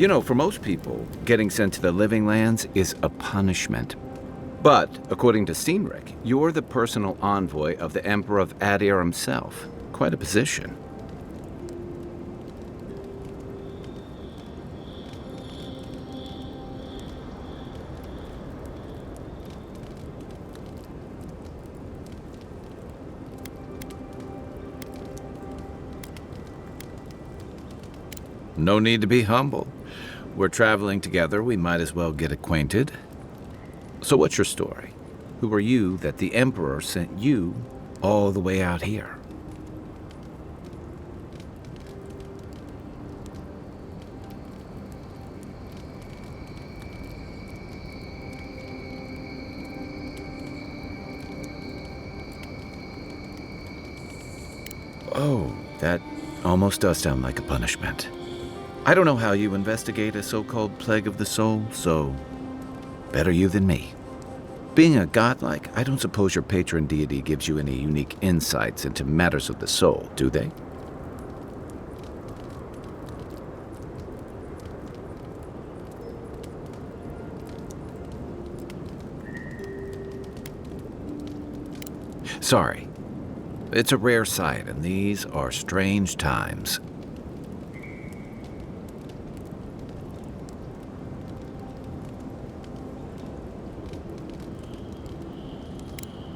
For most people, getting sent to the Living Lands is a punishment. But, according to Steenrick, you're the personal envoy of the Emperor of Adir himself. Quite a position. No need to be humble. We're traveling together, we might as well get acquainted. So what's your story? Who are you that the Emperor sent you all the way out here? Oh, that almost does sound like a punishment. I don't know how you investigate a so-called plague of the soul, so better you than me. Being a godlike, I don't suppose your patron deity gives you any unique insights into matters of the soul, do they? Sorry. It's a rare sight, and these are strange times.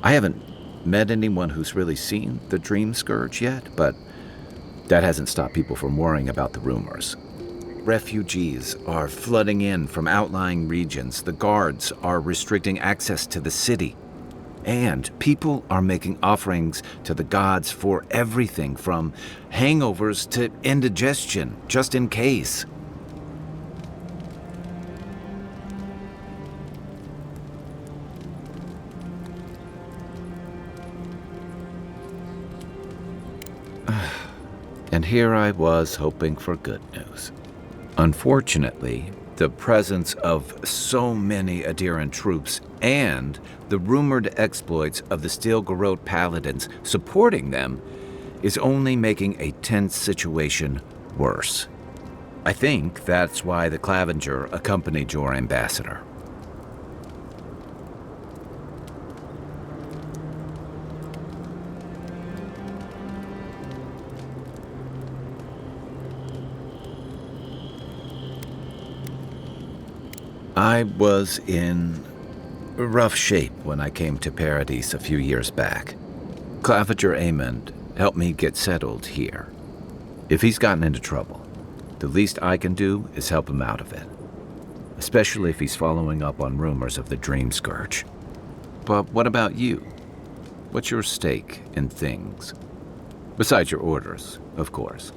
I haven't met anyone who's really seen the Dream Scourge yet, but that hasn't stopped people from worrying about the rumors. Refugees are flooding in from outlying regions. The guards are restricting access to the city. And people are making offerings to the gods for everything from hangovers to indigestion, just in case. And here I was hoping for good news. Unfortunately, the presence of so many Adiran troops and the rumored exploits of the Steel Garrote paladins supporting them is only making a tense situation worse. I think that's why the Clavenger accompanied your ambassador. I was in rough shape when I came to Paradise a few years back. Clavenger A1 helped me get settled here. If he's gotten into trouble, the least I can do is help him out of it. Especially if he's following up on rumors of the Dream Scourge. But what about you? What's your stake in things? Besides your orders, of course.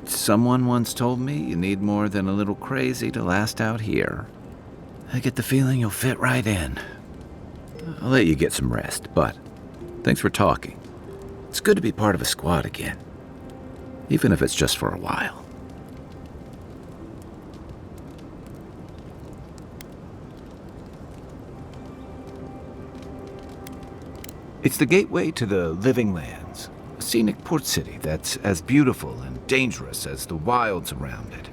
Someone once told me you need more than a little crazy to last out here. I get the feeling you'll fit right in. I'll let you get some rest, but thanks for talking. It's good to be part of a squad again, even if it's just for a while. It's the gateway to the Living Lands, a scenic port city that's as beautiful and dangerous as the wilds around it.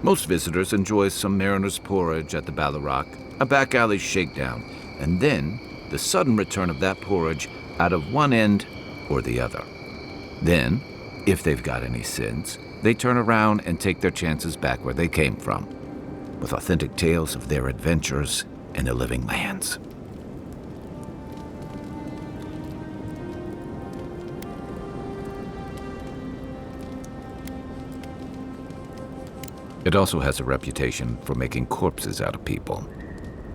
Most visitors enjoy some mariner's porridge at the Ballarrock, a back alley shakedown, and then the sudden return of that porridge out of one end or the other. Then, if they've got any sense, they turn around and take their chances back where they came from, with authentic tales of their adventures in the Living Lands. It also has a reputation for making corpses out of people.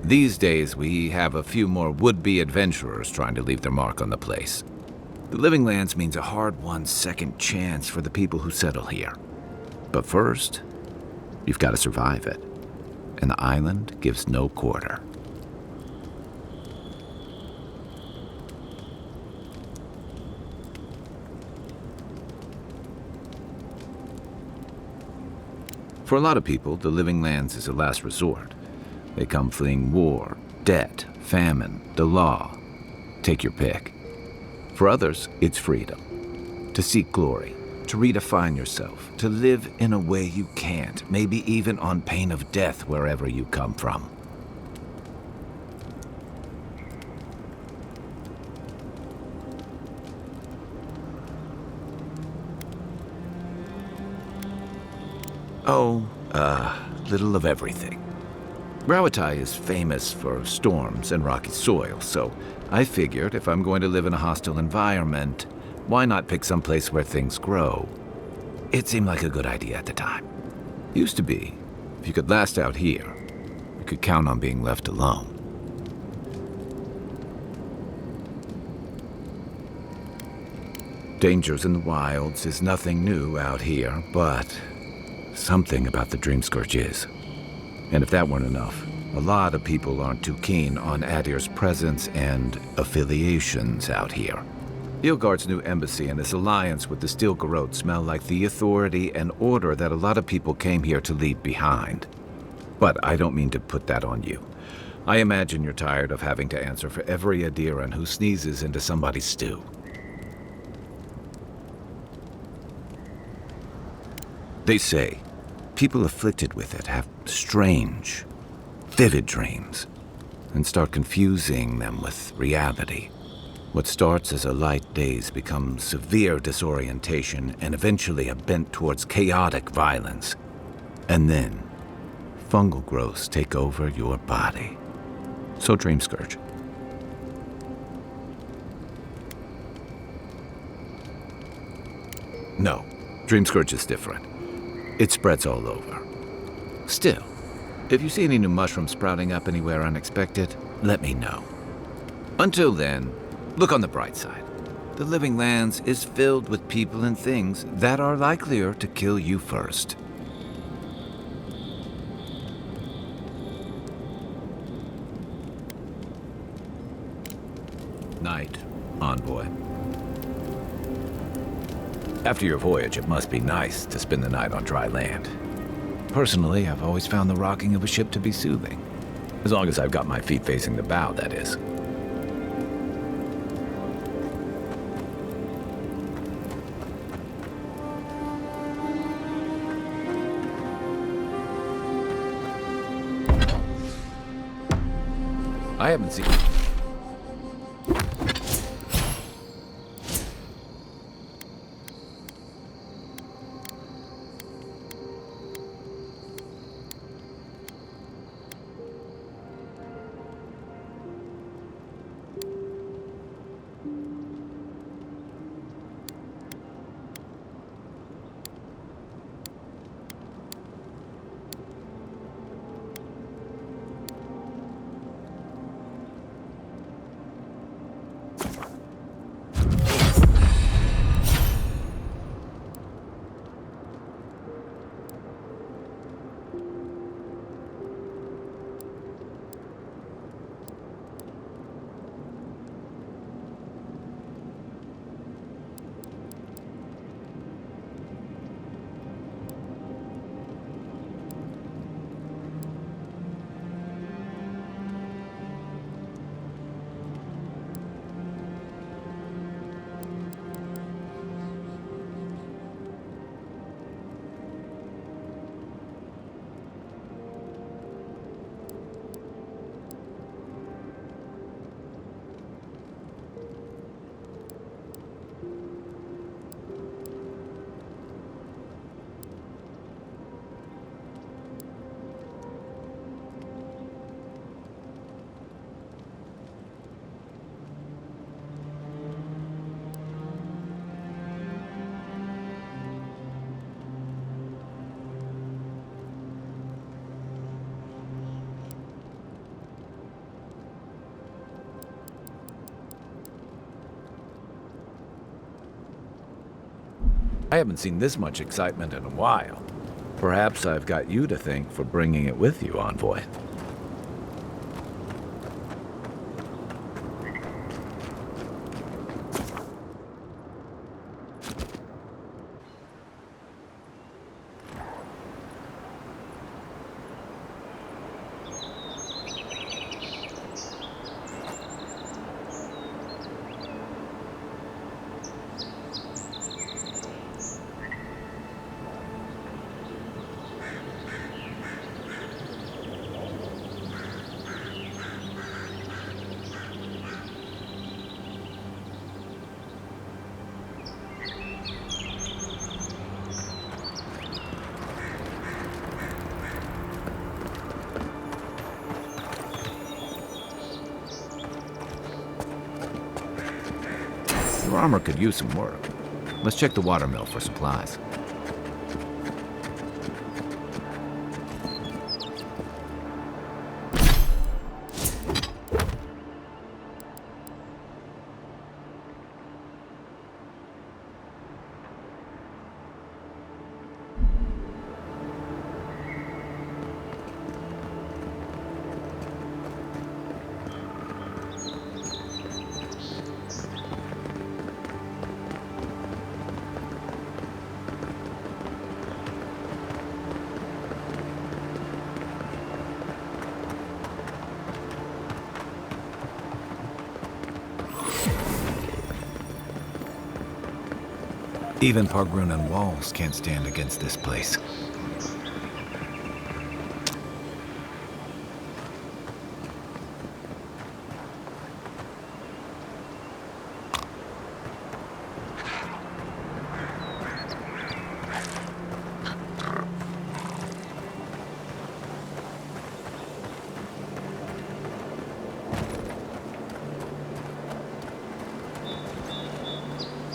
These days, we have a few more would-be adventurers trying to leave their mark on the place. The Living Lands means a hard-won second chance for the people who settle here. But first, you've got to survive it. And the island gives no quarter. For a lot of people, the Living Lands is a last resort. They come fleeing war, debt, famine, the law. Take your pick. For others, it's freedom. To seek glory, to redefine yourself, to live in a way you can't, maybe even on pain of death wherever you come from. Oh, little of everything. Rawatai is famous for storms and rocky soil, so I figured if I'm going to live in a hostile environment, why not pick some place where things grow? It seemed like a good idea at the time. Used to be, if you could last out here, you could count on being left alone. Dangers in the wilds is nothing new out here, but something about the Dream Scourge is. And if that weren't enough, a lot of people aren't too keen on Adir's presence and affiliations out here. Ilgard's new embassy and his alliance with the Steel Garrote smell like the authority and order that a lot of people came here to leave behind. But I don't mean to put that on you. I imagine you're tired of having to answer for every Adiran who sneezes into somebody's stew. They say people afflicted with it have strange, vivid dreams and start confusing them with reality. What starts as a light daze becomes severe disorientation and eventually a bent towards chaotic violence. And then, fungal growths take over your body. So Dream Scourge. No, Dream Scourge is different. It spreads all over. Still, if you see any new mushrooms sprouting up anywhere unexpected, let me know. Until then, look on the bright side. The Living Lands is filled with people and things that are likelier to kill you first. Night, envoy. After your voyage, it must be nice to spend the night on dry land. Personally, I've always found the rocking of a ship to be soothing. As long as I've got my feet facing the bow, that is. I haven't seen... I haven't seen this much excitement in a while. Perhaps I've got you to thank for bringing it with you, envoy. Your armor could use some work. Let's check the watermill for supplies. Even Pargrunan walls can't stand against this place.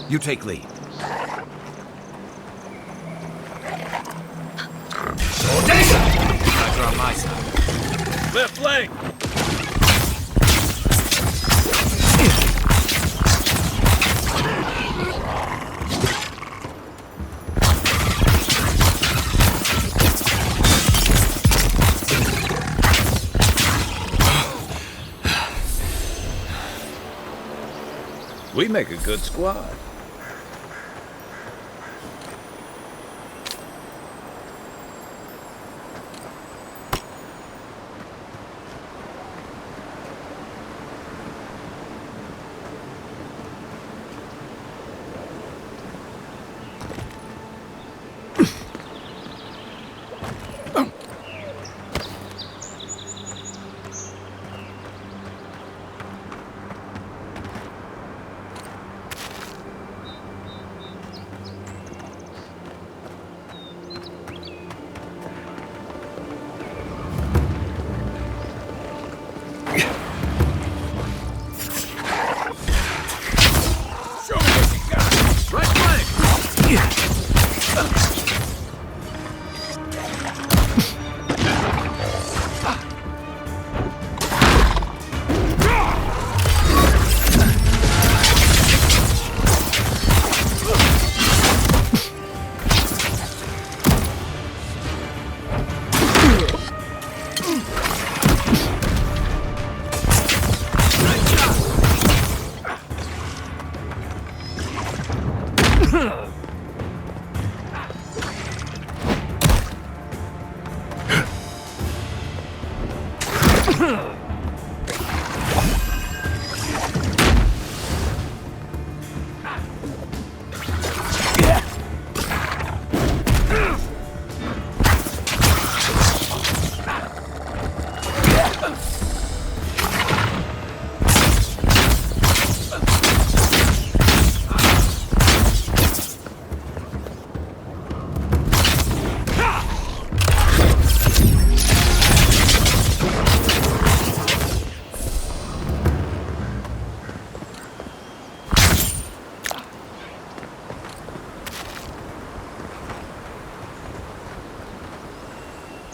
You take lead. Guys are on my side. Left flank! We make a good squad.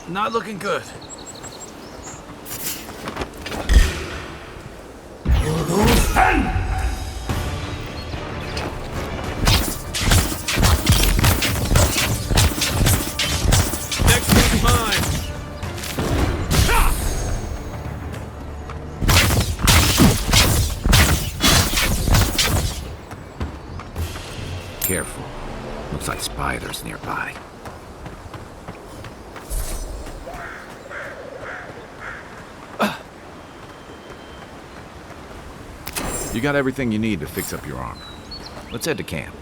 Not looking good. Next one's mine! Careful. Looks like spiders nearby. You got everything you need to fix up your armor. Let's head to camp.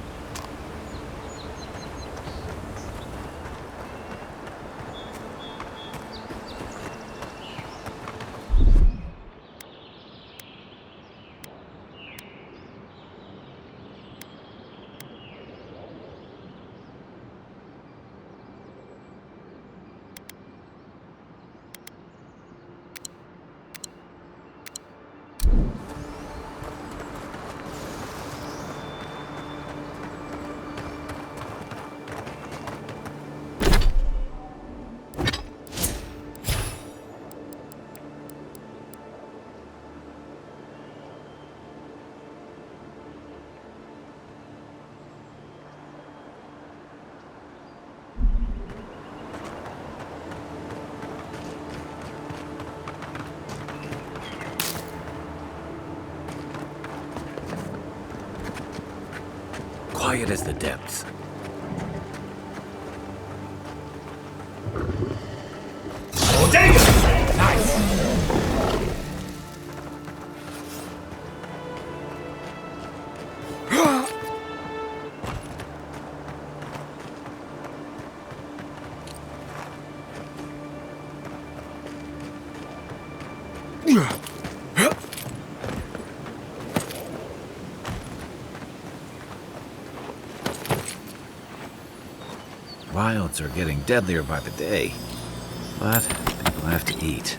quiet as the depths. Oh, dang it! Nice! Wilds are getting deadlier by the day, but people have to eat.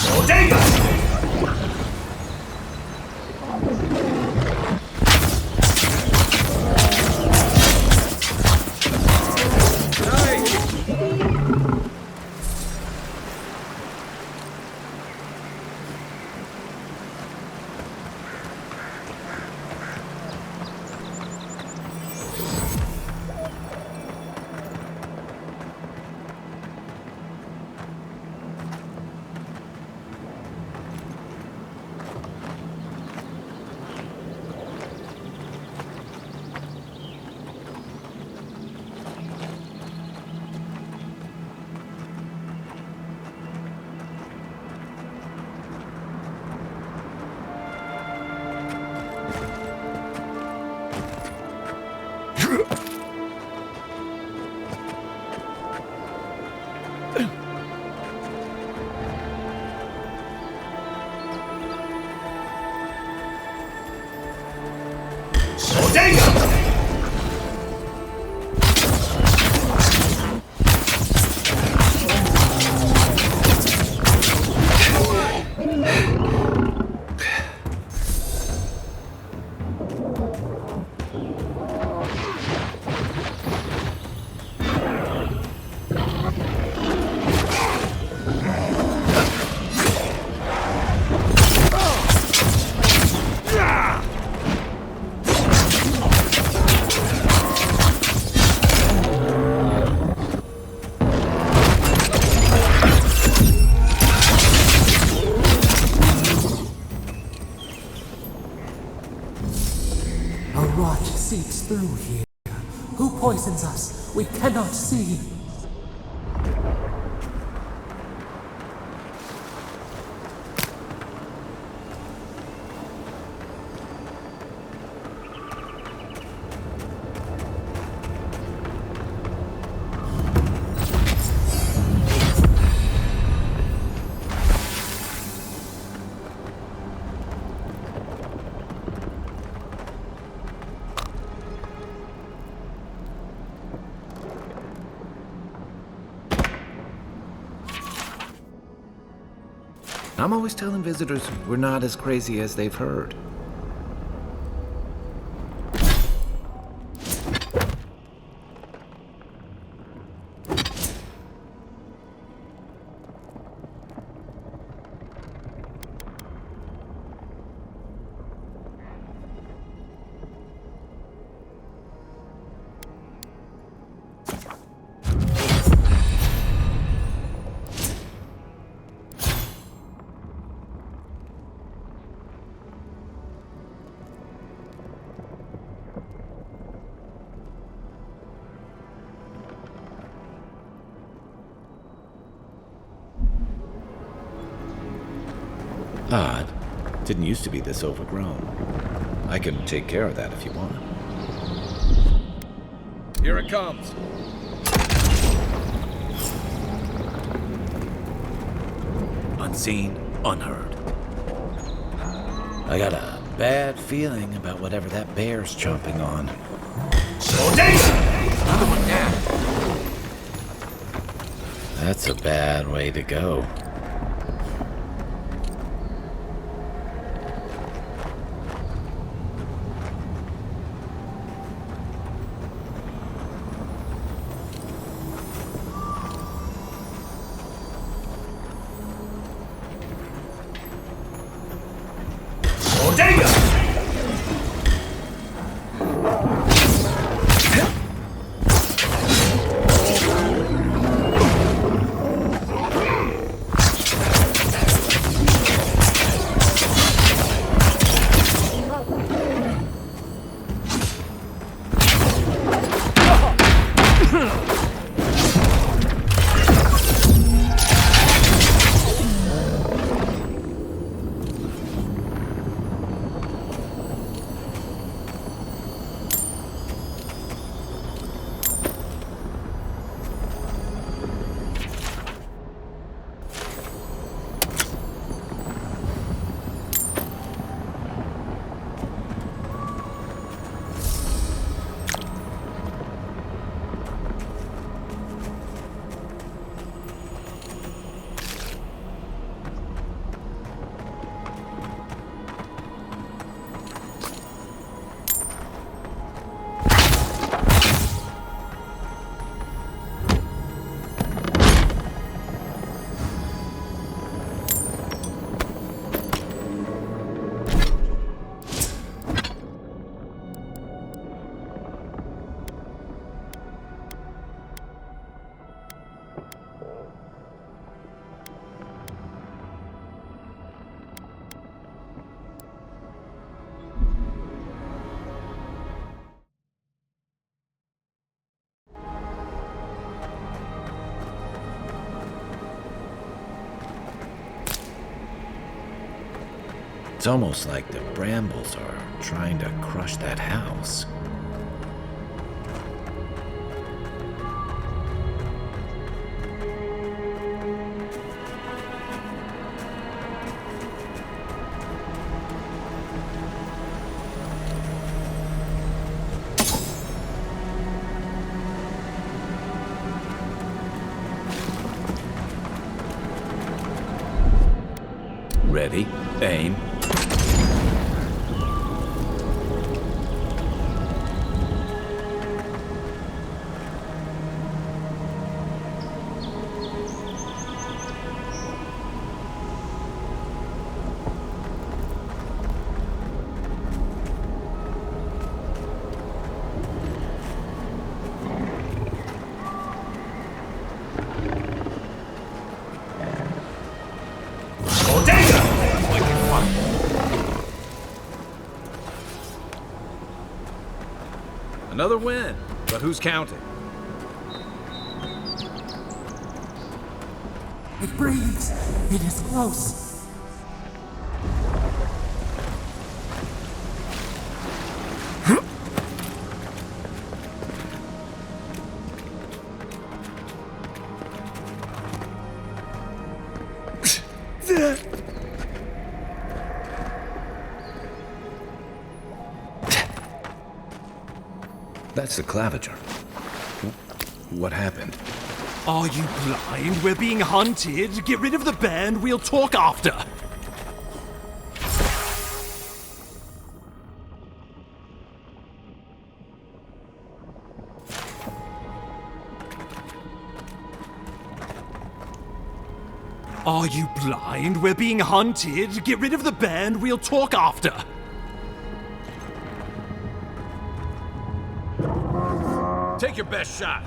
Oh, dang it! Oh, dang it! A rot seeps through here. Who poisons us? We cannot see. I'm always telling visitors we're not as crazy as they've heard. Odd. Didn't used to be this overgrown. I can take care of that if you want. Here it comes. Unseen, unheard. I got a bad feeling about whatever that bear's chomping on. Oh, dang it! Another one down. That's a bad way to go. It's almost like the brambles are trying to crush that house. Ready, aim. Another win, but who's counting? It breathes. It is close. That's the claviger. What happened? Are you blind? We're being hunted. Get rid of the bear and we'll talk after. Are you blind? We're being hunted. Get rid of the bear and we'll talk after. Take your best shot.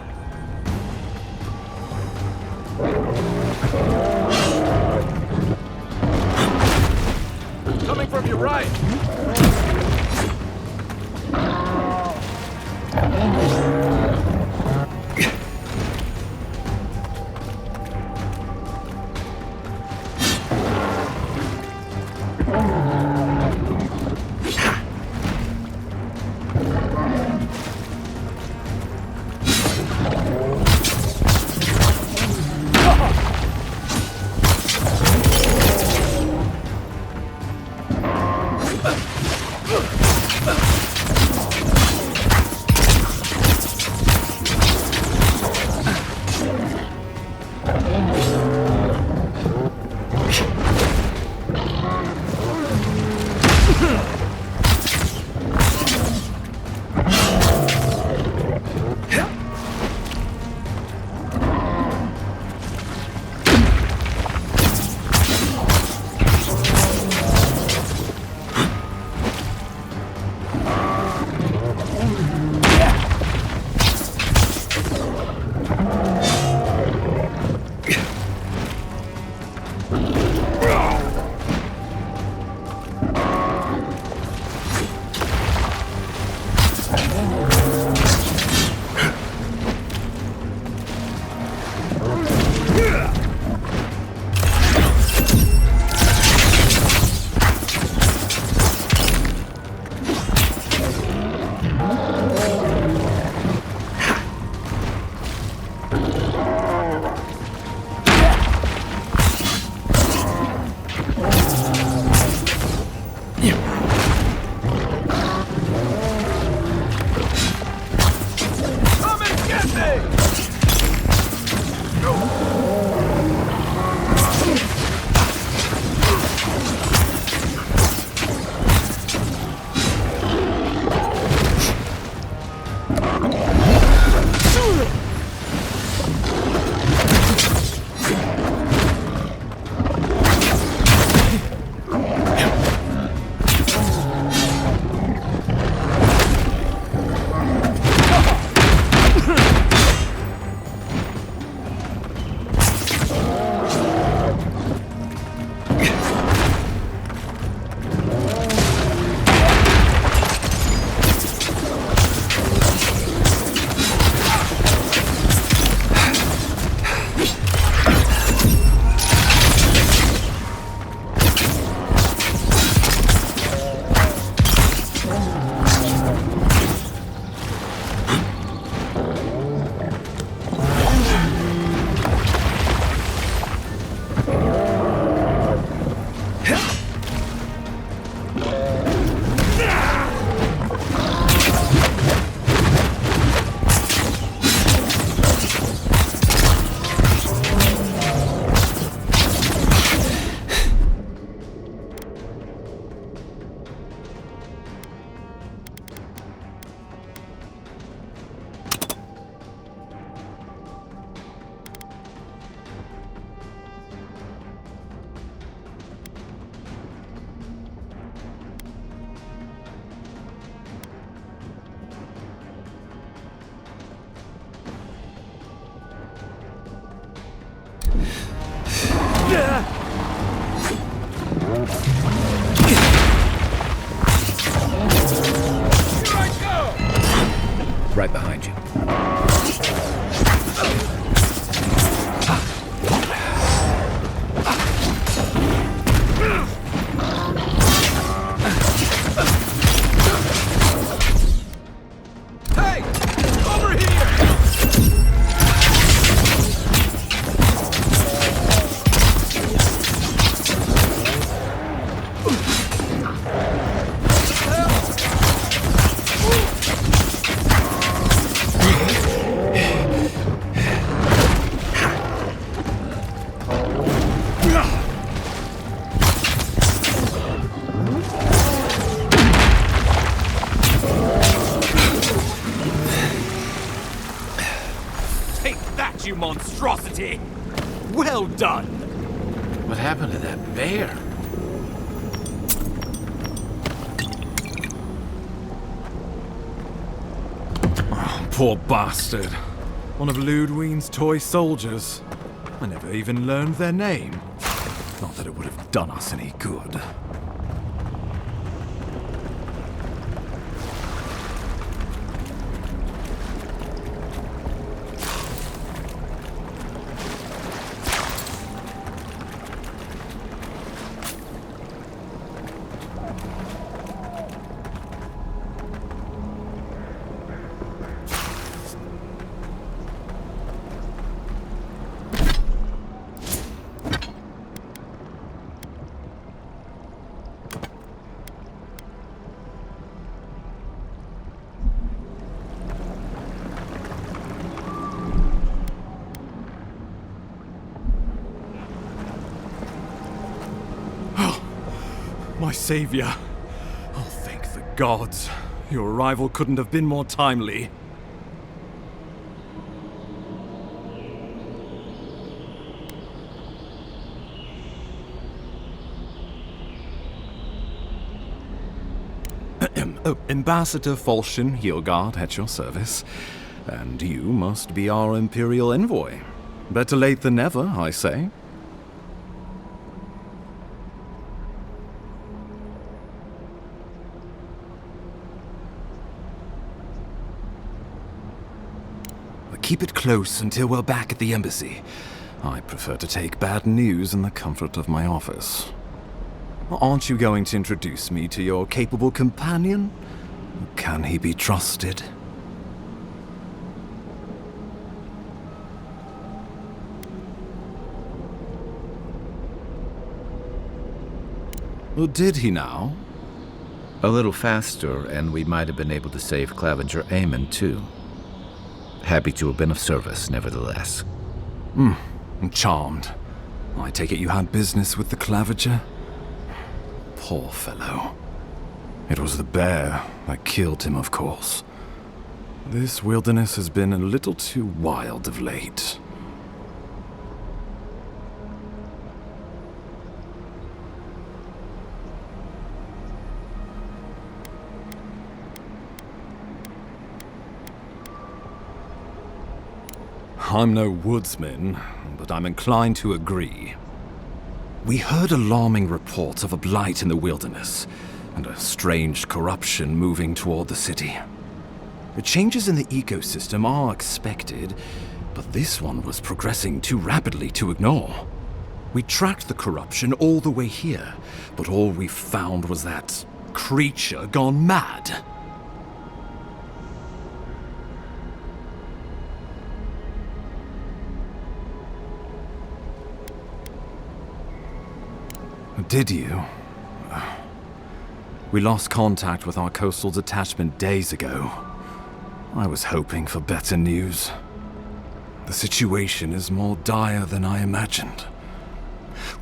Coming from your right. Right behind you. Hey! Over here! Take that, you monstrosity! Well done! What happened to that bear? Poor bastard. One of Ludwine's toy soldiers. I never even learned their name. Not that it would have done us any good. My savior. Oh, thank the gods. Your arrival couldn't have been more timely. Oh, Ambassador Falchion Hildgard at your service. And you must be our Imperial envoy. Better late than never, I say. Keep it close until we're back at the embassy. I prefer to take bad news in the comfort of my office. Aren't you going to introduce me to your capable companion? Can he be trusted? Or did he now? A little faster, and we might have been able to save Clavenger Aemon, too. Happy to have been of service, nevertheless. I'm charmed. I take it you had business with the Clavenger? Poor fellow. It was the bear that killed him, of course. This wilderness has been a little too wild of late. I'm no woodsman, but I'm inclined to agree. We heard alarming reports of a blight in the wilderness, and a strange corruption moving toward the city. The changes in the ecosystem are expected, but this one was progressing too rapidly to ignore. We tracked the corruption all the way here, but all we found was that creature gone mad. Did you? We lost contact with our coastal detachment days ago. I was hoping for better news. The situation is more dire than I imagined.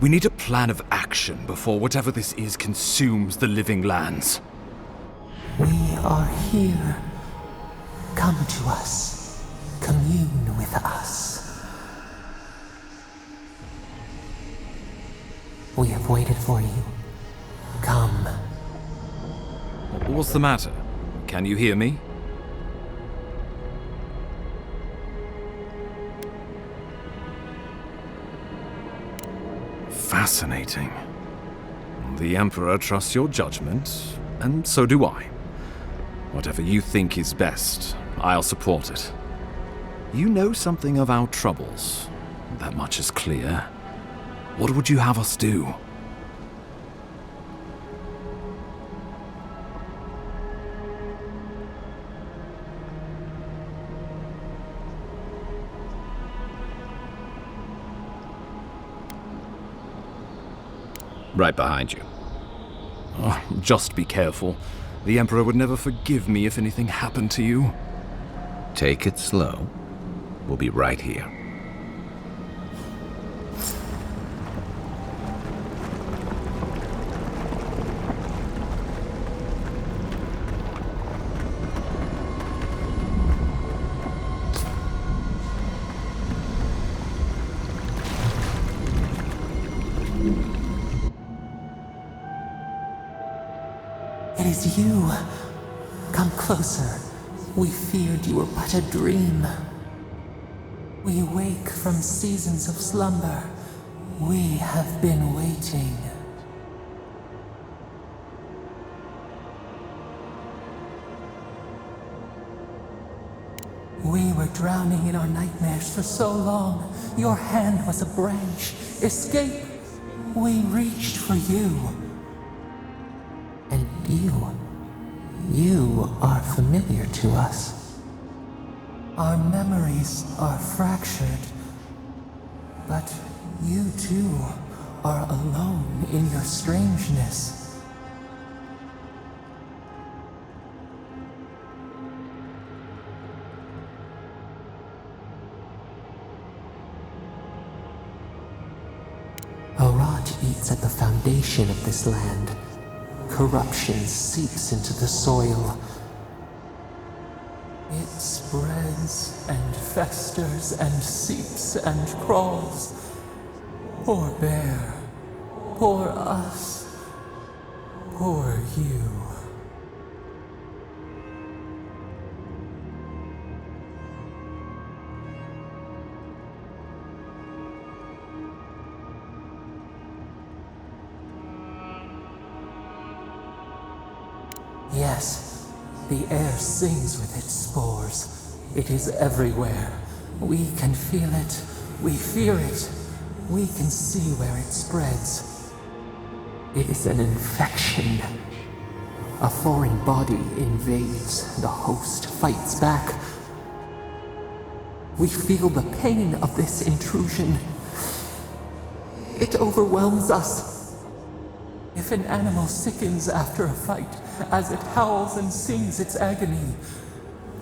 We need a plan of action before whatever this is consumes the living lands. We are here. Come to us. Commune with us. We have waited for you. Come. What's the matter? Can you hear me? Fascinating. The Emperor trusts your judgment, and so do I. Whatever you think is best, I'll support it. You know something of our troubles. That much is clear. What would you have us do? Right behind you. Oh, just be careful. The Emperor would never forgive me if anything happened to you. Take it slow. We'll be right here. It is you. Come closer. We feared you were but a dream. We wake from seasons of slumber. We have been waiting. We were drowning in our nightmares for so long. Your hand was a branch. Escape! We reached for you. And you are familiar to us. Our memories are fractured, but you too are alone in your strangeness. A rot eats at the foundation of this land. Corruption seeps into the soil. It spreads and festers and seeps and crawls. Poor bear. Poor us. Poor you. Yes, the air sings with its spores. It is everywhere. We can feel it. We fear it. We can see where it spreads. It is an infection. A foreign body invades. The host fights back. We feel the pain of this intrusion. It overwhelms us. If an animal sickens after a fight, as it howls and sings its agony,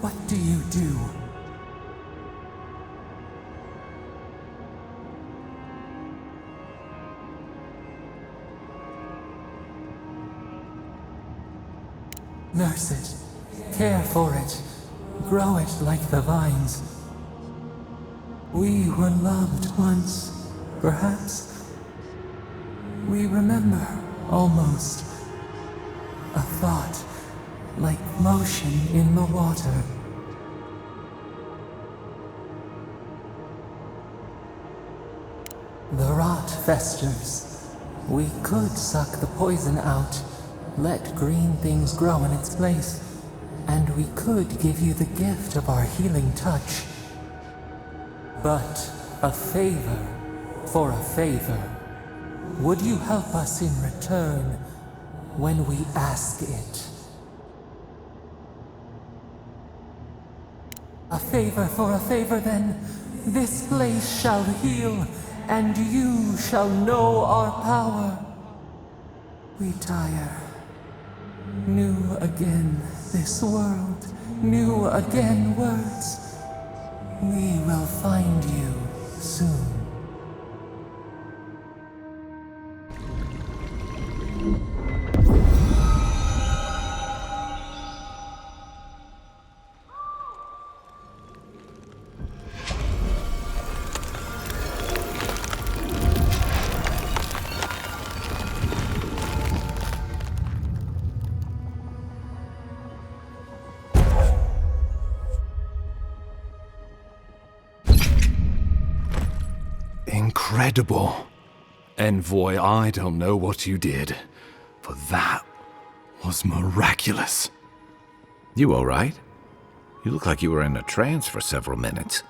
what do you do? Nurse it, care for it, grow it like the vines. We were loved once, perhaps. We remember, almost. A thought, like motion in the water. The rot festers. We could suck the poison out, let green things grow in its place, and we could give you the gift of our healing touch. But a favor for a favor. Would you help us in return when we ask it? A favor for a favor, then. This place shall heal, and you shall know our power. We tire. New again this world, new again words. We will find you soon. Incredible. Envoy, I don't know what you did, but that was miraculous. You all right? You look like you were in a trance for several minutes.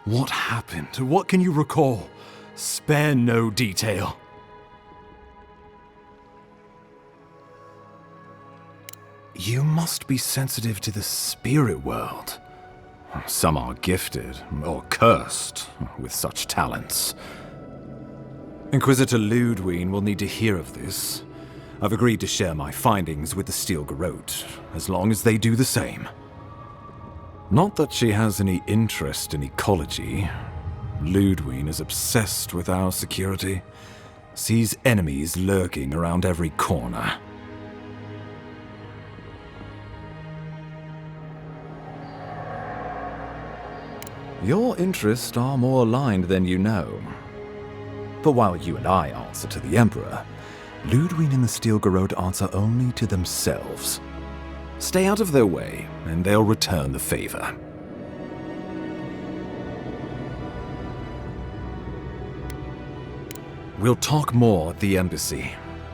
What happened? What can you recall? Spare no detail. You must be sensitive to the spirit world. Some are gifted, or cursed, with such talents. Inquisitor Ludwig will need to hear of this. I've agreed to share my findings with the Steel Garrote, as long as they do the same. Not that she has any interest in ecology. Ludwig is obsessed with our security, sees enemies lurking around every corner. Your interests are more aligned than you know. But while you and I answer to the Emperor, Ludwig and the Steel Garrote answer only to themselves. Stay out of their way, and they'll return the favor. We'll talk more at the embassy.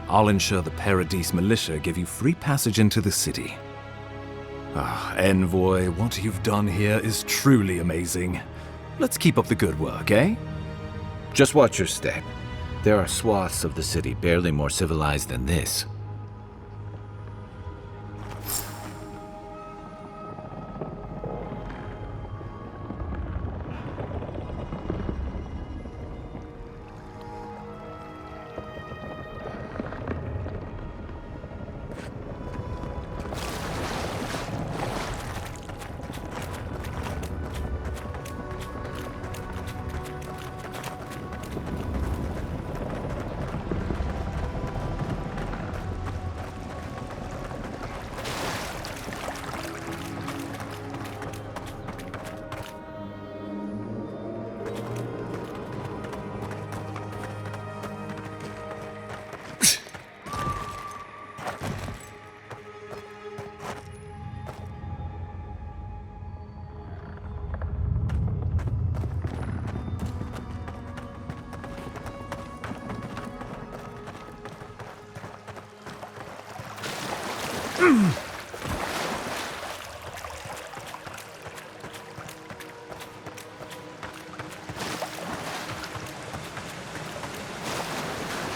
I'll ensure the Paradise militia give you free passage into the city. Envoy, what you've done here is truly amazing. Let's keep up the good work, eh? Just watch your step. There are swaths of the city barely more civilized than this.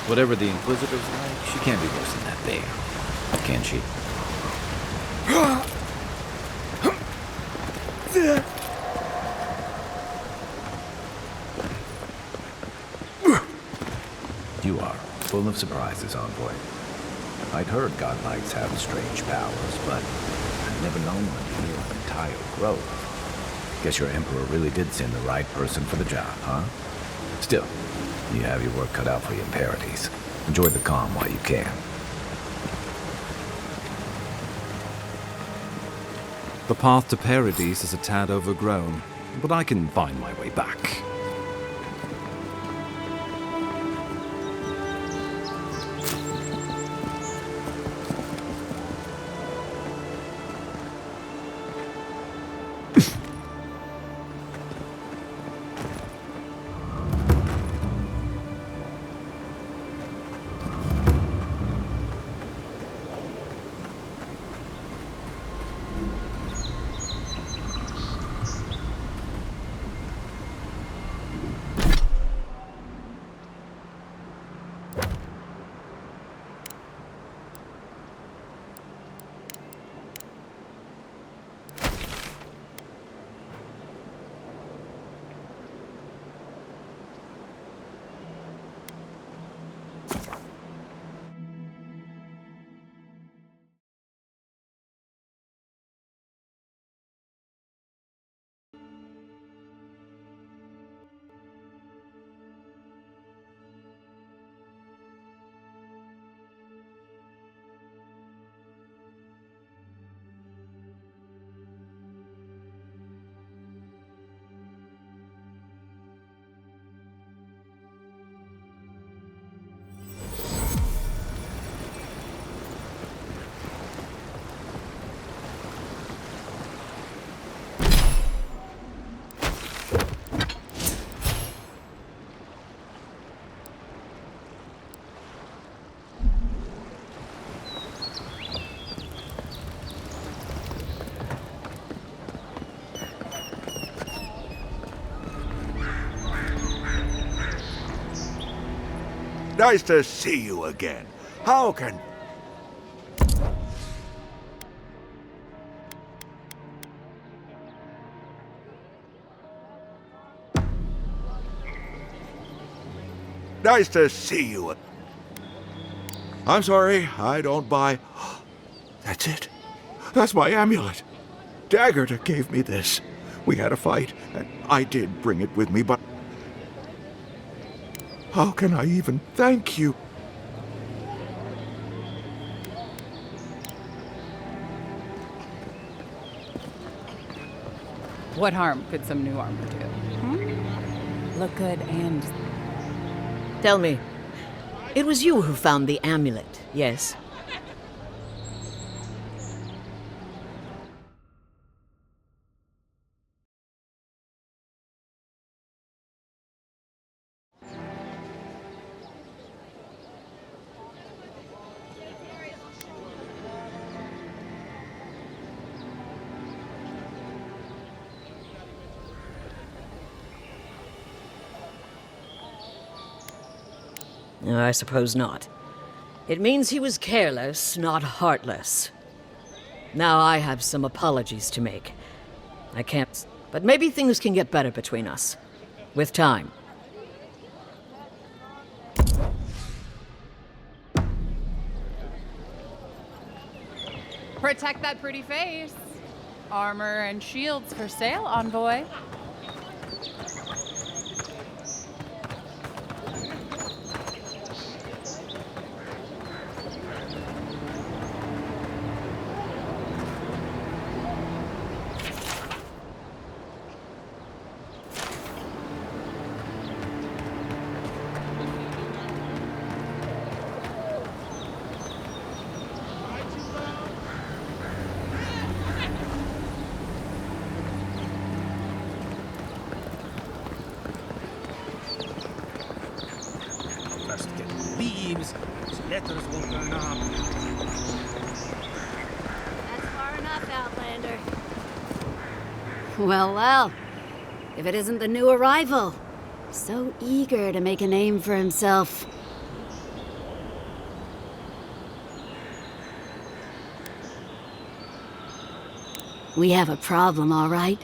Whatever the Inquisitor's like, she can't be worse than that bear. Can she? You are full of surprises, Envoy. I'd heard godlights have strange powers, but I'd never known one to heal an entire grove. Guess your Emperor really did send the right person for the job, huh? Still, you have your work cut out for you in Paradise. Enjoy the calm while you can. The path to Paradise is a tad overgrown, but I can find my way back. Nice to see you again. How can... Nice to see you. I'm sorry, I don't buy... That's it. That's my amulet. Daggerta gave me this. We had a fight, and I did bring it with me, but... How can I even thank you? What harm could some new armor do? Hmm? Look good and... Tell me, it was you who found the amulet, yes? I suppose not. It means he was careless, not heartless. Now I have some apologies to make. I can't... But maybe things can get better between us. With time. Protect that pretty face. Armor and shields for sale, envoy. Leaves, letters will burn up. That's far enough, Outlander. Well, well. If it isn't the new arrival. So eager to make a name for himself. We have a problem, all right?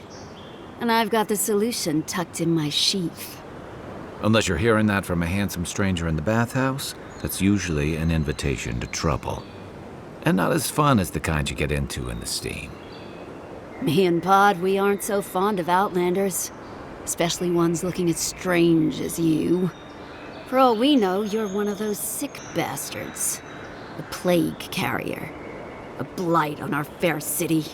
And I've got the solution tucked in my sheath. Unless you're hearing that from a handsome stranger in the bathhouse, that's usually an invitation to trouble. And not as fun as the kind you get into in the steam. Me and Pod, we aren't so fond of Outlanders. Especially ones looking as strange as you. For all we know, you're one of those sick bastards. A plague carrier. A blight on our fair city.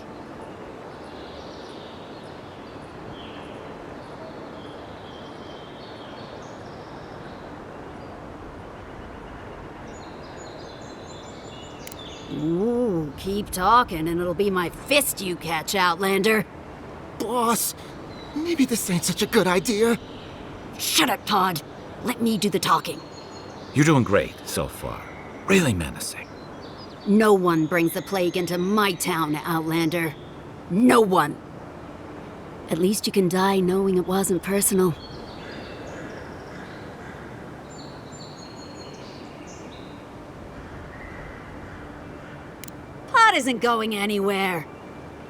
Ooh, keep talking and it'll be my fist you catch, Outlander. Boss, maybe this ain't such a good idea. Shut up, Todd. Let me do the talking. You're doing great so far. Really menacing. No one brings the plague into my town, Outlander. No one. At least you can die knowing it wasn't personal. Pot isn't going anywhere.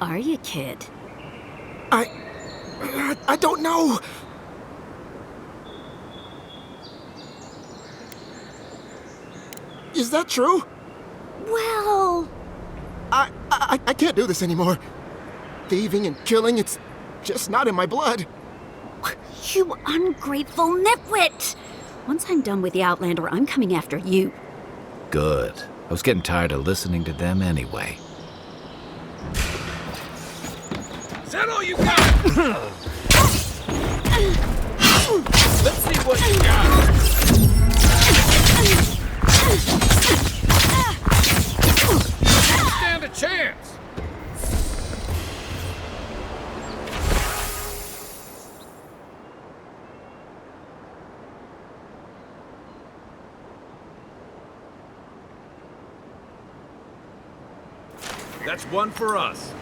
Are you, kid? I don't know. Is that true? Well... I can't do this anymore. Thieving and killing, it's just not in my blood. You ungrateful nitwit! Once I'm done with the Outlander, I'm coming after you. Good. I was getting tired of listening to them anyway. Is that all you got? Let's see what you got. Stand a chance. That's one for us.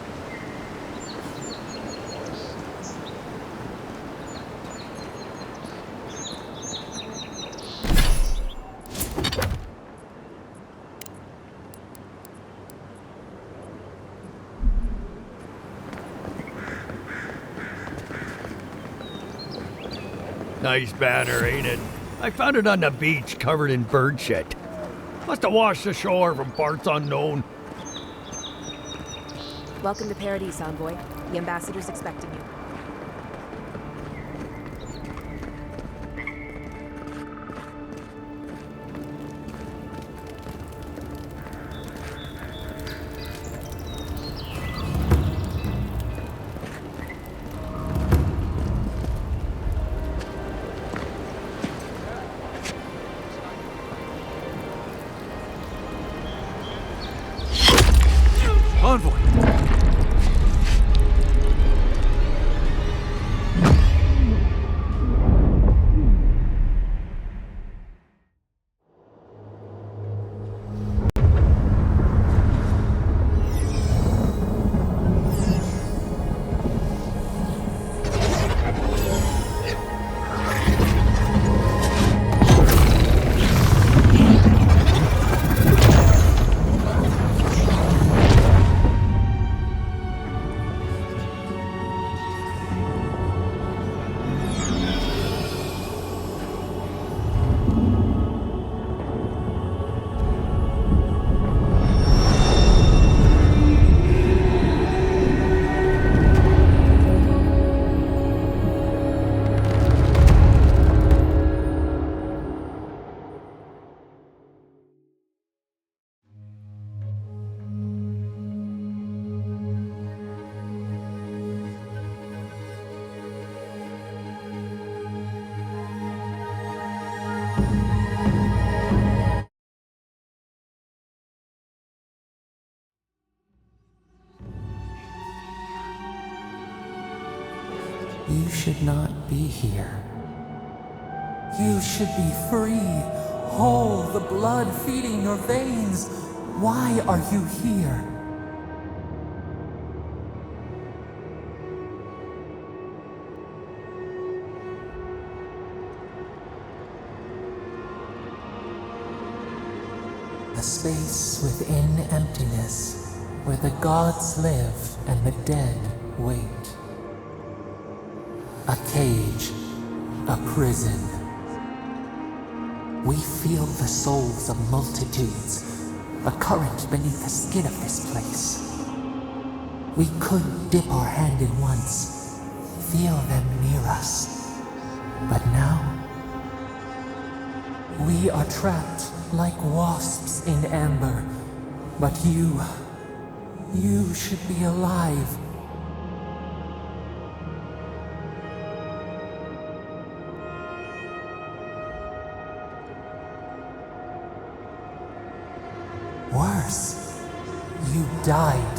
Nice banner, ain't it? I found it on the beach, covered in bird shit. Must have washed ashore from parts unknown. Welcome to Paradise, Envoy. The ambassador's expecting you. Envoy! You should not be here. You should be free, whole, the blood feeding your veins. Why are you here? A space within emptiness, where the gods live and the dead wait. A cage, a prison. We feel the souls of multitudes, a current beneath the skin of this place. We could dip our hand in once, feel them near us. But now, we are trapped like wasps in amber. But you should be alive. Worse, you died.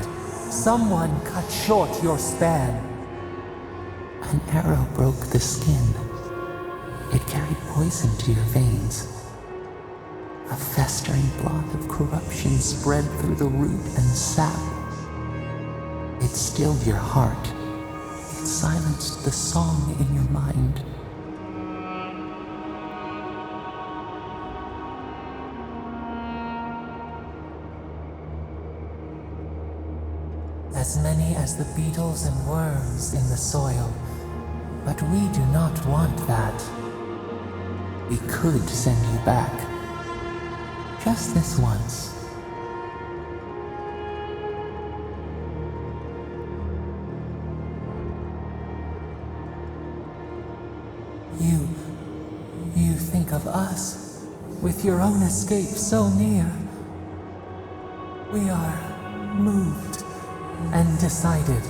Someone cut short your span. An arrow broke the skin. It carried poison to your veins. A festering blot of corruption spread through the root and sap. It stilled your heart. It silenced the song in your mind. As many as the beetles and worms in the soil. But we do not want that. We could send you back. Just this once. You think of us, with your own escape so near. We are moved and decided.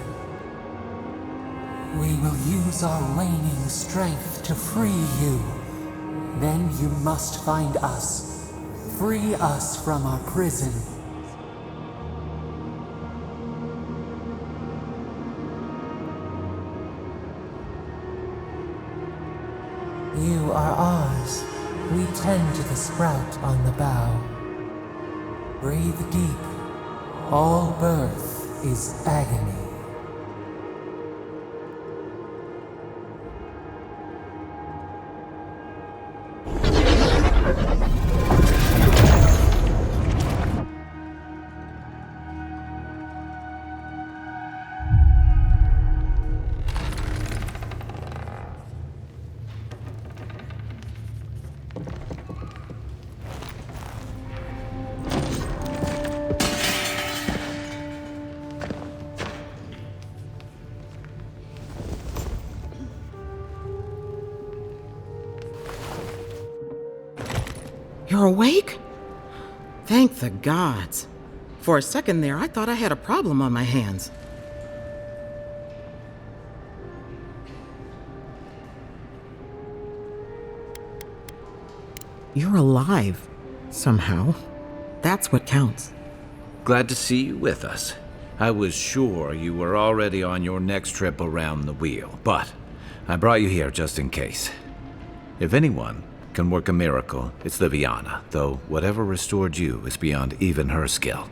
We will use our waning strength to free you. Then you must find us. Free us from our prison. You are ours. We tend to the sprout on the bough. Breathe deep. All birth is agony. You're awake? Thank the gods. For a second there, I thought I had a problem on my hands. You're alive, somehow. That's what counts. Glad to see you with us. I was sure you were already on your next trip around the wheel, but I brought you here just in case. If anyone can work a miracle, it's Liviana, though whatever restored you is beyond even her skill.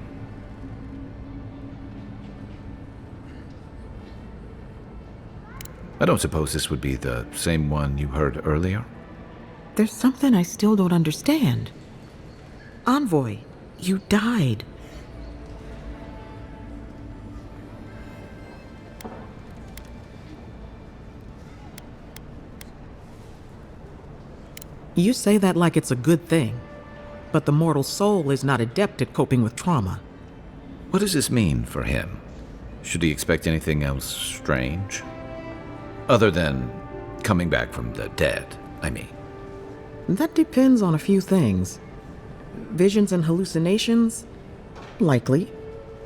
I don't suppose this would be the same one you heard earlier? There's something I still don't understand. Envoy, you died. You say that like it's a good thing, but the mortal soul is not adept at coping with trauma. What does this mean for him? Should he expect anything else strange? Other than coming back from the dead, I mean. That depends on a few things. Visions and hallucinations? Likely.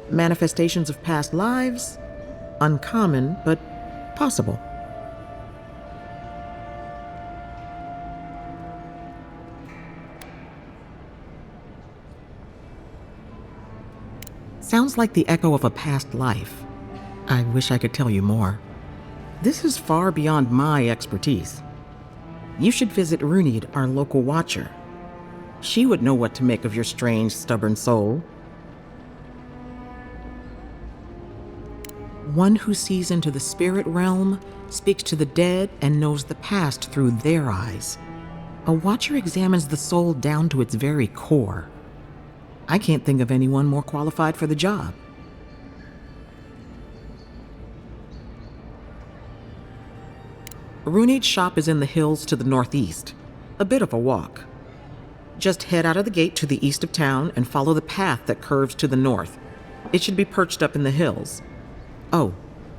Manifestations of past lives? Uncommon, but possible. Sounds like the echo of a past life. I wish I could tell you more. This is far beyond my expertise. You should visit Runid, our local watcher. She would know what to make of your strange, stubborn soul. One who sees into the spirit realm, speaks to the dead, and knows the past through their eyes. A watcher examines the soul down to its very core. I can't think of anyone more qualified for the job. Runid's shop is in the hills to the northeast. A bit of a walk. Just head out of the gate to the east of town and follow the path that curves to the north. It should be perched up in the hills. Oh,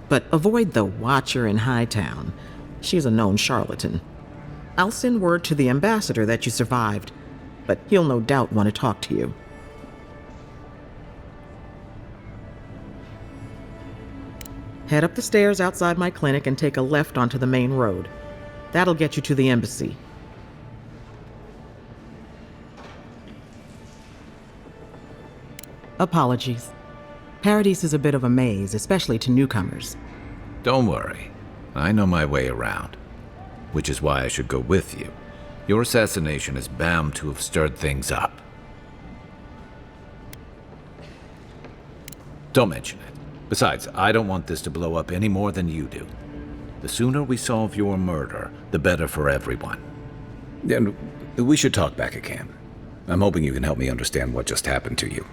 but avoid the Watcher in Hightown. She's a known charlatan. I'll send word to the ambassador that you survived, but he'll no doubt want to talk to you. Head up the stairs outside my clinic and take a left onto the main road. That'll get you to the embassy. Apologies. Paradise is a bit of a maze, especially to newcomers. Don't worry. I know my way around. Which is why I should go with you. Your assassination is bound to have stirred things up. Don't mention it. Besides, I don't want this to blow up any more than you do. The sooner we solve your murder, the better for everyone. And we should talk back again. I'm hoping you can help me understand what just happened to you.